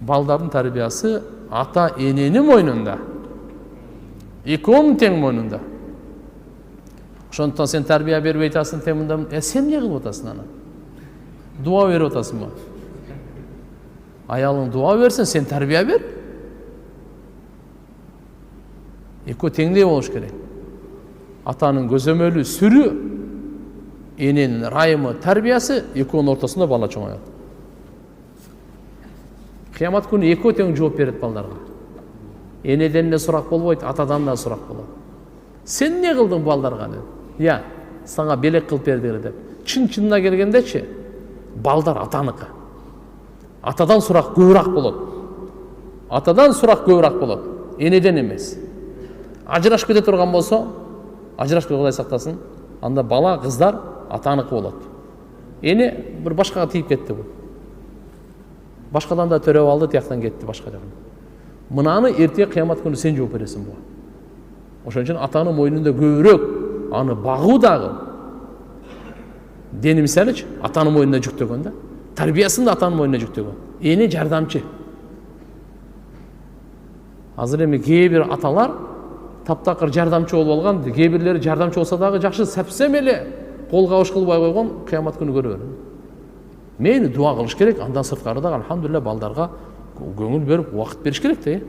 балдардын тарбиясы ата эненин мойнунда, экөөнүн тең мойнунда. Ошондуктан сен тарбия бербей атасың тең мында, сен эмне кылып атасың аны? Дуа берип атасыңбы? Аялың дуа берсин, сен тарбия бер. Экөө теңдей болуш керек. Атанын көзөмөлү, сүрү, эненин райымы, тарбиясы экөөнүн ортосунда бала чоңоёт. Кыямат күнү экөө тең жооп берет балдарга. Энеден да сурак болбойт, атадан да сурак болот. Сен эмне кылдың балдарга деп? Сага белек кылып бердилер деп. Чын-чынына келгендечи, балдар атаныкы. Атадан сурак көбүрөөк болот. Атадан сурак көбүрөөк болот. Энеден эмес. Ажырашып кете турган болсо, ажырашпай Кудай сактасын, анда бала, кыздар атаныкы болот. Эне бир башкага тийип кетти бул. Башкадан да төрөп алды, тияктан кетти башка жагына. Мынаны эртең кыямат күнү сен жооп бересиң буга. Ошон үчүн атанын мойнунда көбүрөөк аны багуу дагы. Дени мисалычы, атанын мойнуна жүктөгөн да. Тарбиясын да атанын мойнуна жүктөгөн. Эне жардамчы. Азыр эми кээ бир аталар таптакыр жардамчы болуп алган, кээ бирлери жардамчы болсо дагы жакшы сапсем эле кол кабыш кылбай койгон, кыямат күнү көрө берем. Мени дуа кылыш керек, андан сырткары дагы алхамдулилля балдарга көңүл берип, убакыт бериш керек да.